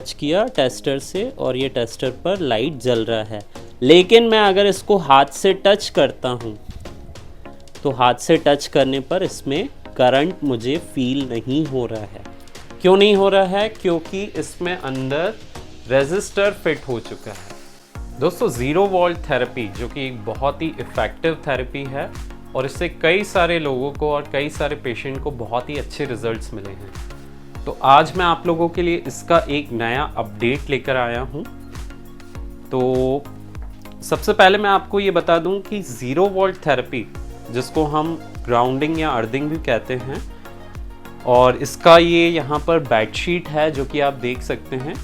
Touch किया tester से और ये टेस्टर पर लाइट जल रहा है, लेकिन मैं अगर इसको हाथ से टच करता हूँ तो हाथ से टच करने पर इसमें करंट मुझे फील नहीं हो रहा है। क्यों नहीं हो रहा है? क्योंकि इसमें अंदर रेजिस्टर फिट हो चुका है। दोस्तों, ज़ीरो वोल्ट थेरेपी जो कि एक बहुत ही इफ़ेक्टिव थेरेपी है और इससे कई सारे लोगों को और कई सारे पेशेंट को बहुत ही अच्छे रिजल्ट्स मिले हैं। तो आज मैं आप लोगों के लिए इसका एक नया अपडेट लेकर आया हूँ। तो सबसे पहले मैं आपको ये बता दूँ कि ज़ीरो वोल्ट थेरेपी, जिसको हम ग्राउंडिंग या अर्थिंग भी कहते हैं, और इसका ये यहाँ पर बेडशीट है जो कि आप देख सकते हैं।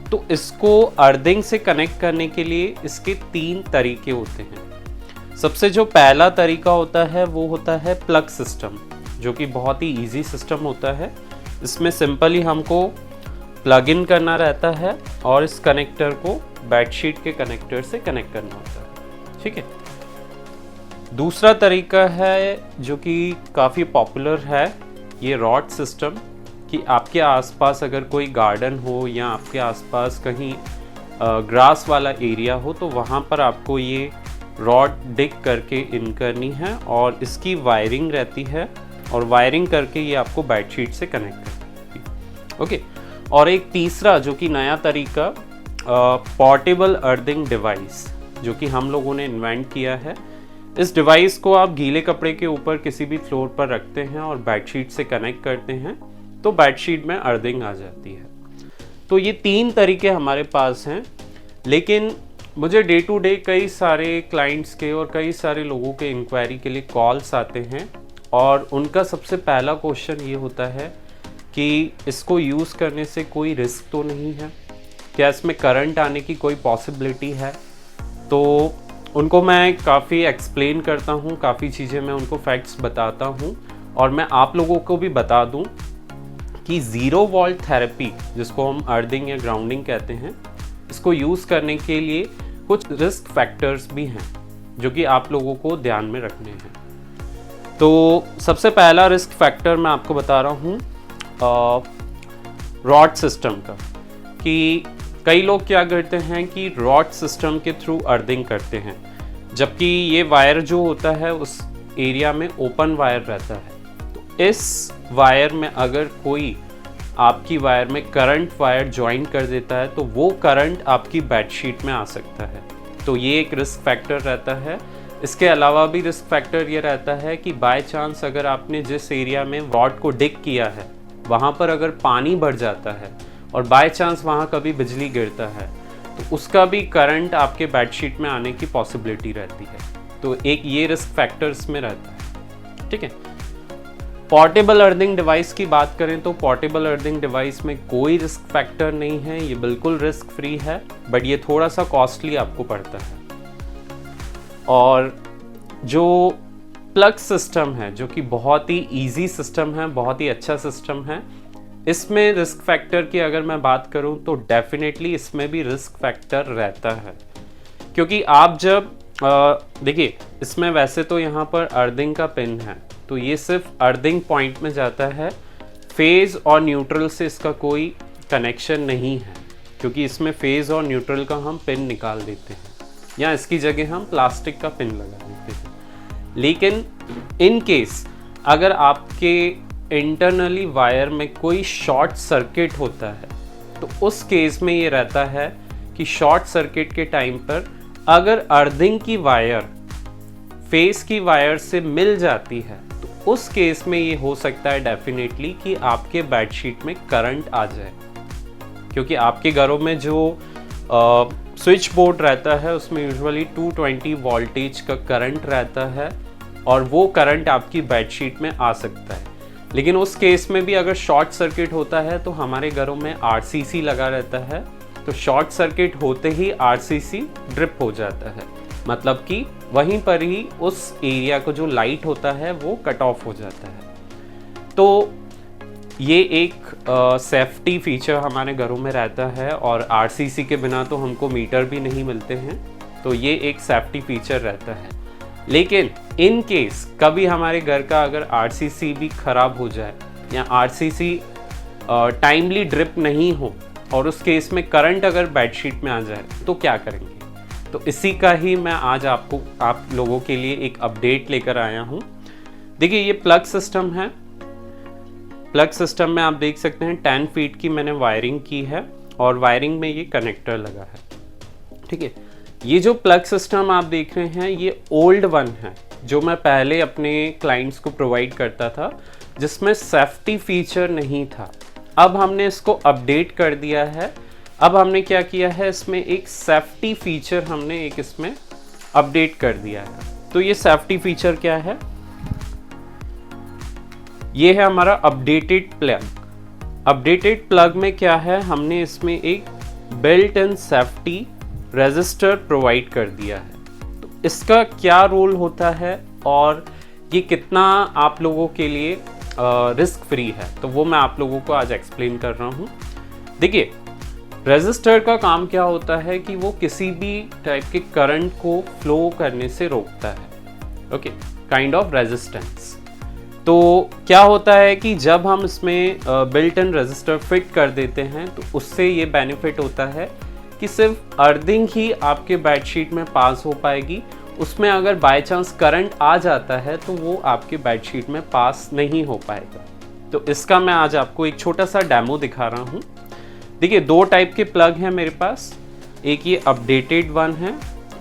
तो इसको अर्थिंग से कनेक्ट करने के लिए इसके 3 तरीके होते हैं। सबसे जो पहला तरीका होता है वो होता है प्लग सिस्टम, जो कि बहुत ही इजी सिस्टम होता है। इसमें सिंपली हमको प्लग इन करना रहता है और इस कनेक्टर को बेडशीट के कनेक्टर से कनेक्ट करना होता है। ठीक है। दूसरा तरीका है जो कि काफ़ी पॉपुलर है, ये रॉड सिस्टम, कि आपके आसपास अगर कोई गार्डन हो या आपके आसपास कहीं ग्रास वाला एरिया हो तो वहाँ पर आपको ये रॉड डिग करके इन करनी है और इसकी वायरिंग रहती है और वायरिंग करके ये आपको बेडशीट से कनेक्ट करनी है। ओके। और एक तीसरा जो कि नया तरीका, पोर्टेबल अर्थिंग डिवाइस, जो कि हम लोगों ने इन्वेंट किया है। इस डिवाइस को आप गीले कपड़े के ऊपर किसी भी फ्लोर पर रखते हैं और बेडशीट से कनेक्ट करते हैं तो बेडशीट में अर्थिंग आ जाती है। तो ये 3 तरीके हमारे पास हैं, लेकिन मुझे डे टू डे कई सारे क्लाइंट्स के और कई सारे लोगों के इंक्वायरी के लिए कॉल्स आते हैं और उनका सबसे पहला क्वेश्चन ये होता है कि इसको यूज़ करने से कोई रिस्क तो नहीं है, क्या इसमें करंट आने की कोई पॉसिबिलिटी है? तो उनको मैं काफ़ी एक्सप्लेन करता हूँ, काफ़ी चीज़ें मैं उनको फैक्ट्स बताता हूँ और मैं आप लोगों को भी बता दूँ कि ज़ीरो वोल्ट थेरेपी, जिसको हम अर्थिंग या ग्राउंडिंग कहते हैं, इसको यूज़ करने के लिए कुछ रिस्क फैक्टर्स भी हैं जो कि आप लोगों को ध्यान में रखने हैं। तो सबसे पहला रिस्क फैक्टर मैं आपको बता रहा हूँ रॉड सिस्टम का, कि कई लोग क्या करते हैं कि रॉड सिस्टम के थ्रू अर्थिंग करते हैं, जबकि ये वायर जो होता है उस एरिया में ओपन वायर रहता है। तो इस वायर में अगर कोई आपकी वायर में करंट वायर ज्वाइन कर देता है तो वो करंट आपकी बेडशीट में आ सकता है। तो ये एक रिस्क फैक्टर रहता है। इसके अलावा भी रिस्क फैक्टर ये रहता है कि बाय चांस अगर आपने जिस एरिया में रॉड को डिग किया है वहाँ पर अगर पानी बढ़ जाता है और बाय चांस वहाँ कभी बिजली गिरता है तो उसका भी करंट आपके बेडशीट में आने की पॉसिबिलिटी रहती है। तो एक ये रिस्क फैक्टर इसमें रहता है। ठीक है। पोर्टेबल अर्थिंग डिवाइस की बात करें तो पोर्टेबल अर्थिंग डिवाइस में कोई रिस्क फैक्टर नहीं है, ये बिल्कुल रिस्क फ्री है, बट ये थोड़ा सा कॉस्टली आपको पड़ता है। और जो प्लग सिस्टम है, जो कि बहुत ही इजी सिस्टम है, बहुत ही अच्छा सिस्टम है, इसमें रिस्क फैक्टर की अगर मैं बात करूं तो डेफिनेटली इसमें भी रिस्क फैक्टर रहता है, क्योंकि आप जब देखिए, इसमें वैसे तो यहाँ पर अर्थिंग का पिन है, तो ये सिर्फ अर्थिंग पॉइंट में जाता है, फेज़ और न्यूट्रल से इसका कोई कनेक्शन नहीं है, क्योंकि इसमें फेज़ और न्यूट्रल का हम पिन निकाल देते हैं या इसकी जगह हम प्लास्टिक का पिन लगा देते हैं। लेकिन इन केस अगर आपके इंटरनली वायर में कोई शॉर्ट सर्किट होता है तो उस केस में ये रहता है कि शॉर्ट सर्किट के टाइम पर अगर अर्थिंग की वायर फेस की वायर से मिल जाती है तो उस केस में ये हो सकता है डेफिनेटली कि आपके बेडशीट में करंट आ जाए, क्योंकि आपके घरों में जो स्विच बोर्ड रहता है उसमें यूजुअली 220 वोल्टेज का करंट रहता है और वो करंट आपकी बेडशीट में आ सकता है। लेकिन उस केस में भी अगर शॉर्ट सर्किट होता है तो हमारे घरों में आरसीसी लगा रहता है, तो शॉर्ट सर्किट होते ही आरसीसी ड्रिप हो जाता है, मतलब कि वहीं पर ही उस एरिया को जो लाइट होता है वो कट ऑफ हो जाता है। तो ये एक सेफ्टी फीचर हमारे घरों में रहता है और आरसीसी के बिना तो हमको मीटर भी नहीं मिलते हैं, तो ये एक सेफ्टी फीचर रहता है। लेकिन इन केस कभी हमारे घर का अगर आरसीसी भी ख़राब हो जाए या आरसीसी टाइमली ड्रिप नहीं हो और उस केस में करंट अगर बेडशीट में आ जाए तो क्या करेंगे। तो इसी का ही मैं आज आप लोगों के लिए एक अपडेट लेकर आया हूँ। देखिए ये प्लग सिस्टम है। प्लग सिस्टम में आप देख सकते हैं 10 फीट की मैंने वायरिंग की है और वायरिंग में ये कनेक्टर लगा है। ठीक है, ये जो प्लग सिस्टम आप देख रहे हैं ये ओल्ड वन है जो मैं पहले अपने क्लाइंट्स को प्रोवाइड करता था, जिसमें सेफ्टी फीचर नहीं था। अब हमने इसको अपडेट कर दिया है। अब हमने क्या किया है, इसमें एक सेफ्टी फीचर हमने एक इसमें अपडेट कर दिया है। तो ये सेफ्टी फीचर क्या है, ये है हमारा अपडेटेड प्लग। अपडेटेड प्लग में क्या है, हमने इसमें एक built in safety register provide कर दिया है। तो इसका क्या रोल होता है और ये कितना आप लोगों के लिए रिस्क फ्री है, तो वो मैं आप लोगों को आज एक्सप्लेन कर रहा हूँ। देखिए रेजिस्टर का काम क्या होता है कि वो किसी भी टाइप के करंट को फ्लो करने से रोकता है। Okay, kind of resistance. तो क्या होता है कि जब हम इसमें बिल्ट इन रेजिस्टर फिट कर देते हैं तो उससे ये बेनिफिट होता है कि सिर्फ अर्थिंग ही आपके बेडशीट में पास हो पाएगी। उसमें अगर बाय चांस करंट आ जाता है तो वो आपके बेडशीट में पास नहीं हो पाएगा। तो इसका मैं आज आपको एक छोटा सा डेमो दिखा रहा हूँ। देखिए 2 टाइप के प्लग हैं मेरे पास, एक ये अपडेटेड वन है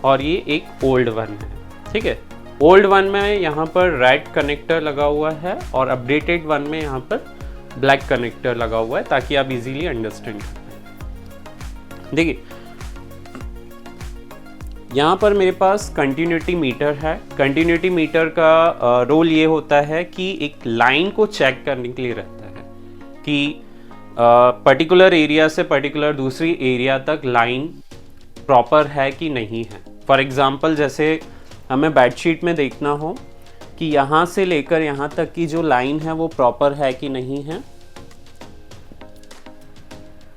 और ये एक ओल्ड वन है। ठीक है, ओल्ड वन में यहाँ पर रेड कनेक्टर लगा हुआ है और अपडेटेड वन में यहाँ पर ब्लैक कनेक्टर लगा हुआ है, ताकि आप इजीली अंडरस्टैंड कर पाएं। देखिए यहाँ पर मेरे पास कंटिन्यूटी मीटर है। कंटिन्यूटी मीटर का रोल ये होता है कि एक लाइन को चेक करने के लिए रहता है कि पर्टिकुलर एरिया से पर्टिकुलर दूसरी एरिया तक लाइन प्रॉपर है कि नहीं है। फॉर एग्जांपल जैसे हमें बेडशीट में देखना हो कि यहाँ से लेकर यहाँ तक की जो लाइन है वो प्रॉपर है कि नहीं है,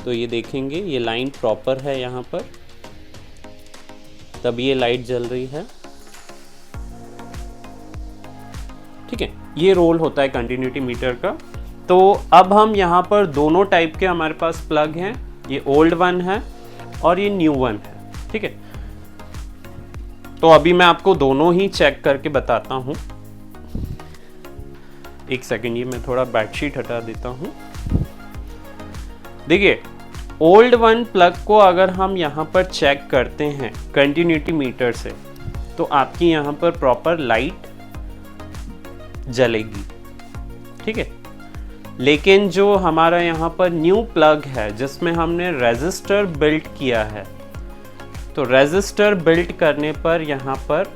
तो ये देखेंगे ये लाइन प्रॉपर है यहाँ पर, तब ये लाइट जल रही है। ठीक है, ये रोल होता है कंटिन्यूटी मीटर का। तो अब हम यहाँ पर दोनों टाइप के हमारे पास प्लग हैं, ये ओल्ड वन है और ये न्यू वन है। ठीक है, तो अभी मैं आपको दोनों ही चेक करके बताता हूँ। एक सेकंड, ये मैं थोड़ा बेडशीट हटा देता हूँ। देखिए ओल्ड वन प्लग को अगर हम यहाँ पर चेक करते हैं कंटिन्यूटी मीटर से, तो आपकी यहाँ पर प्रॉपर लाइट जलेगी। ठीक है, लेकिन जो हमारा यहाँ पर न्यू प्लग है जिसमें हमने रेजिस्टर बिल्ट किया है, तो रेजिस्टर बिल्ट करने पर यहाँ पर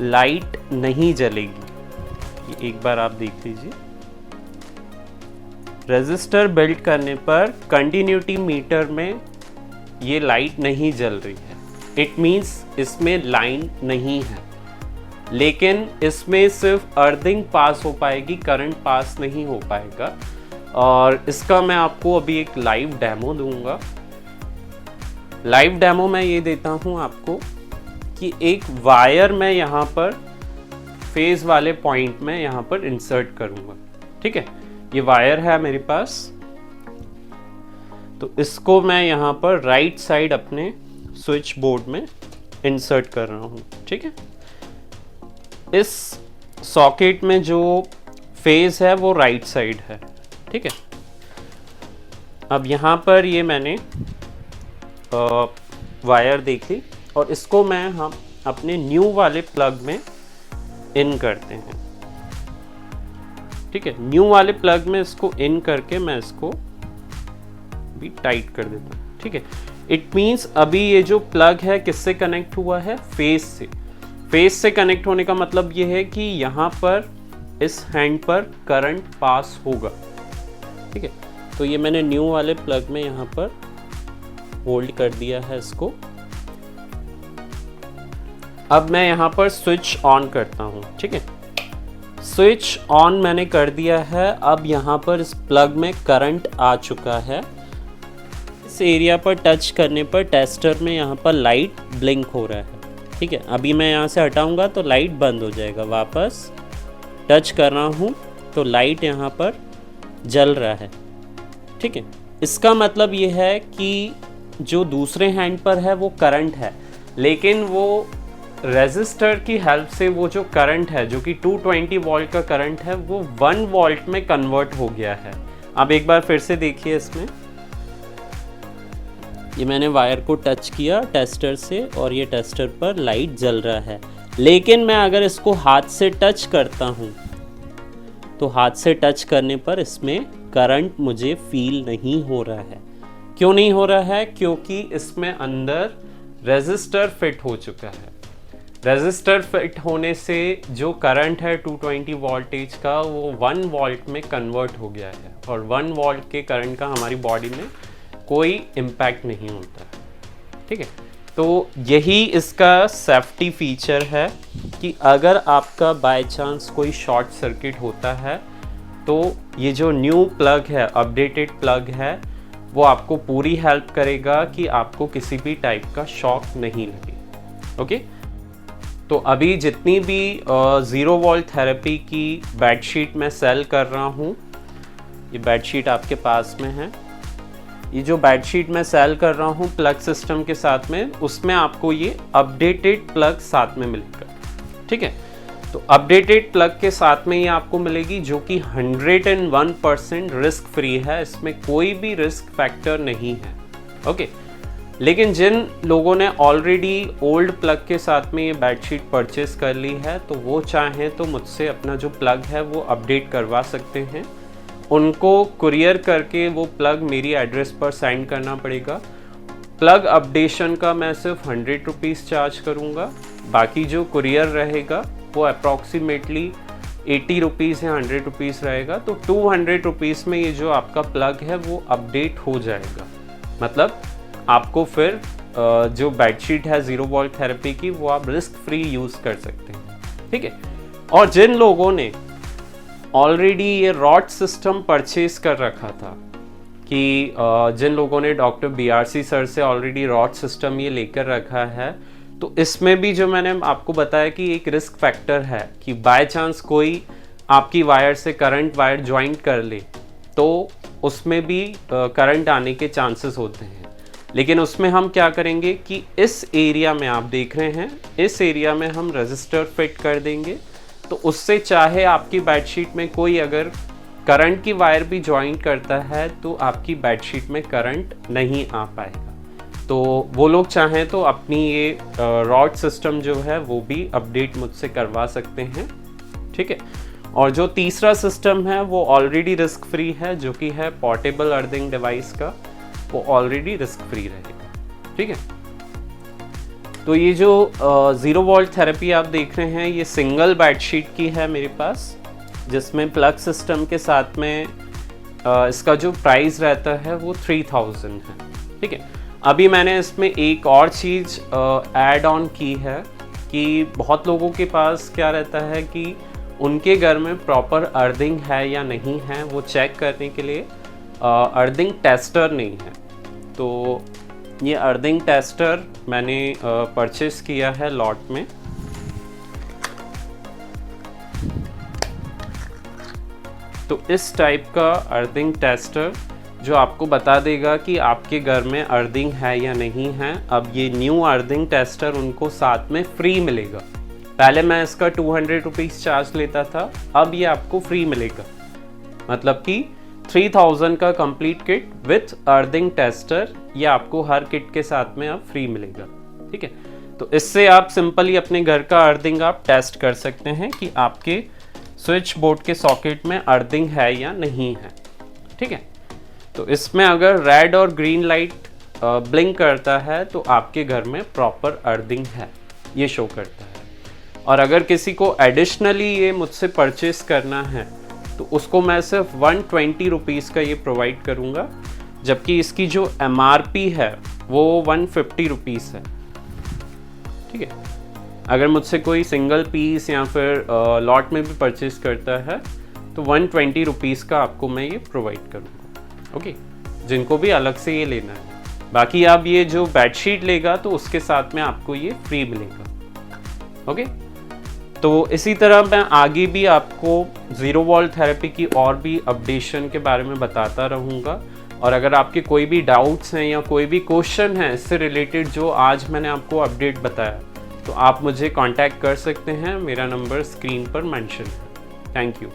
लाइट नहीं जलेगी। एक बार आप देख लीजिए, रेजिस्टर बिल्ट करने पर कंटिन्यूटी मीटर में ये लाइट नहीं जल रही है। इट मीन्स इसमें लाइन नहीं है, लेकिन इसमें सिर्फ अर्थिंग पास हो पाएगी, करंट पास नहीं हो पाएगा। और इसका मैं आपको अभी एक लाइव डेमो दूंगा। लाइव डेमो मैं ये देता हूँ आपको कि एक वायर मैं यहाँ पर फेज वाले पॉइंट में यहाँ पर इंसर्ट करूँगा। ठीक है, ये वायर है मेरे पास, तो इसको मैं यहाँ पर राइट साइड अपने स्विच बोर्ड में इंसर्ट कर रहा हूँ। ठीक है, इस सॉकेट में जो फेज है वो राइट साइड है। ठीक है, अब यहाँ पर ये मैंने वायर देख ली और इसको हम अपने न्यू वाले प्लग में इन करते हैं। ठीक है, न्यू वाले प्लग में इसको इन करके मैं इसको भी टाइट कर देता हूँ। ठीक है, इट मीन्स अभी ये जो प्लग है किससे कनेक्ट हुआ है, फेस से। फेस से कनेक्ट होने का मतलब ये है कि यहाँ पर इस हैंड पर करंट पास होगा। ठीक है, तो ये मैंने न्यू वाले प्लग में यहाँ पर होल्ड कर दिया है इसको। अब मैं यहाँ पर स्विच ऑन करता हूँ। ठीक है, स्विच ऑन मैंने कर दिया है। अब यहाँ पर इस प्लग में करंट आ चुका है। इस एरिया पर टच करने पर टेस्टर में यहाँ पर लाइट ब्लिंक हो रहा है। ठीक है, अभी मैं यहाँ से हटाऊंगा तो लाइट बंद हो जाएगा। वापस टच कर रहा हूँ तो लाइट यहाँ पर जल रहा है। ठीक है, इसका मतलब ये है कि जो दूसरे हैंड पर है वो करंट है, लेकिन वो रेजिस्टर की हेल्प से वो जो करंट है जो कि 220 वोल्ट का करंट है वो 1 वोल्ट में कन्वर्ट हो गया है। अब एक बार फिर से देखिए, इसमें ये मैंने वायर को टच किया टेस्टर से और ये टेस्टर पर लाइट जल रहा है, लेकिन मैं अगर इसको हाथ से टच करता हूँ तो हाथ से टच करने पर इसमें करंट मुझे फील नहीं हो रहा है। क्यों नहीं हो रहा है? क्योंकि इसमें अंदर रेजिस्टर फिट हो चुका है। रेजिस्टर फिट होने से जो करंट है 220 वोल्टेज का वो 1 वोल्ट में कन्वर्ट हो गया है, और 1 वोल्ट के करंट का हमारी बॉडी में कोई इम्पैक्ट नहीं होता है। ठीक है, तो यही इसका सेफ्टी फीचर है कि अगर आपका बाय चांस कोई शॉर्ट सर्किट होता है तो ये जो न्यू प्लग है, अपडेटेड प्लग है, वो आपको पूरी हेल्प करेगा कि आपको किसी भी टाइप का शॉक नहीं लगे। ओके, तो अभी जितनी भी 0 वोल्ट थेरेपी की बेडशीट मैं सेल कर रहा हूँ, ये बेडशीट आपके पास में है। ये जो बेडशीट मैं सेल कर रहा हूँ प्लग सिस्टम के साथ में, उसमें आपको ये अपडेटेड प्लग साथ में मिलेगा। ठीक है, तो अपडेटेड प्लग के साथ में ये आपको मिलेगी जो कि 101% रिस्क फ्री है, इसमें कोई भी रिस्क फैक्टर नहीं है। ओके, लेकिन जिन लोगों ने ऑलरेडी ओल्ड प्लग के साथ में ये बेडशीट परचेस कर ली है तो वो चाहें तो मुझसे अपना जो प्लग है वो अपडेट करवा सकते हैं। उनको कुरियर करके वो प्लग मेरी एड्रेस पर सेंड करना पड़ेगा। प्लग अपडेशन का मैं सिर्फ 100 रुपीज़ चार्ज करूँगा, बाकी जो कुरियर रहेगा वो अप्रॉक्सीमेटली 80 रुपीज़ या 100 रुपीज़ रहेगा। तो 200 रुपीज़ में ये जो आपका प्लग है वो अपडेट हो जाएगा। मतलब आपको फिर जो बेडशीट है 0 वोल्ट थेरेपी की वो आप रिस्क फ्री यूज़ कर सकते हैं। ठीक है, और जिन लोगों ने ऑलरेडी ये रॉड सिस्टम परचेज कर रखा था, कि जिन लोगों ने डॉक्टर BRC सर से ऑलरेडी रॉड सिस्टम ये लेकर रखा है, तो इसमें भी जो मैंने आपको बताया कि एक रिस्क फैक्टर है कि बाय चांस कोई आपकी वायर से करंट वायर ज्वाइंट कर ले तो उसमें भी करंट आने के चांसेस होते हैं। लेकिन उसमें हम क्या करेंगे कि इस एरिया में आप देख रहे हैं, इस एरिया में हम रजिस्टर फिट कर देंगे, तो उससे चाहे आपकी बेडशीट में कोई अगर करंट की वायर भी ज्वाइंट करता है तो आपकी बेडशीट में करंट नहीं आ पाएगा। तो वो लोग चाहें तो अपनी ये रॉड सिस्टम जो है वो भी अपडेट मुझसे करवा सकते हैं। ठीक है, और जो तीसरा सिस्टम है वो ऑलरेडी रिस्क फ्री है, जो कि है पोर्टेबल अर्थिंग डिवाइस का, वो ऑलरेडी रिस्क फ्री रहेगा। ठीक है, तो ये जो 0 वोल्ट थेरेपी आप देख रहे हैं ये सिंगल बेडशीट की है मेरे पास, जिसमें प्लग सिस्टम के साथ में इसका जो प्राइस रहता है वो 3000 है। ठीक है, अभी मैंने इसमें एक और चीज़ ऐड ऑन की है कि बहुत लोगों के पास क्या रहता है कि उनके घर में प्रॉपर अर्थिंग है या नहीं है वो चेक करने के लिए अर्थिंग टेस्टर नहीं है। तो ये अर्थिंग टेस्टर मैंने परचेस किया है लॉट में। तो इस टाइप का अर्थिंग टेस्टर जो आपको बता देगा कि आपके घर में अर्थिंग है या नहीं है। अब ये न्यू अर्थिंग टेस्टर उनको साथ में फ्री मिलेगा। पहले मैं इसका 200 रुपीज़ चार्ज लेता था, अब ये आपको फ्री मिलेगा। मतलब कि 3000 का complete kit with earthing tester ये आपको हर किट के साथ में अब फ्री मिलेगा। ठीक है, तो इससे आप सिंपली अपने घर का अर्थिंग आप टेस्ट कर सकते हैं कि आपके स्विच बोर्ड के सॉकेट में अर्थिंग है या नहीं है। ठीक है, तो इसमें अगर रेड और ग्रीन लाइट ब्लिंक करता है तो आपके घर में प्रॉपर अर्थिंग है, ये शो करता है। और अगर किसी को एडिशनली ये मुझसे परचेस करना है तो उसको मैं सिर्फ 120 रुपीज़ का ये प्रोवाइड करूँगा, जबकि इसकी जो MRP है वो 150 रुपीज़ है। ठीक है, अगर मुझसे कोई सिंगल पीस या फिर लॉट में भी परचेस करता है तो 120 रुपीज़ का आपको मैं ये प्रोवाइड करूँगा। ओके, जिनको भी अलग से ये लेना है। बाकी आप ये जो बेडशीट लेगा तो उसके साथ में आपको ये फ्री मिलेगा। ओके, तो इसी तरह मैं आगे भी आपको 0 वोल्ट थेरेपी की और भी अपडेशन के बारे में बताता रहूँगा। और अगर आपके कोई भी डाउट्स हैं या कोई भी क्वेश्चन है इससे रिलेटेड जो आज मैंने आपको अपडेट बताया, तो आप मुझे कांटेक्ट कर सकते हैं। मेरा नंबर स्क्रीन पर मेंशन है। Thank you.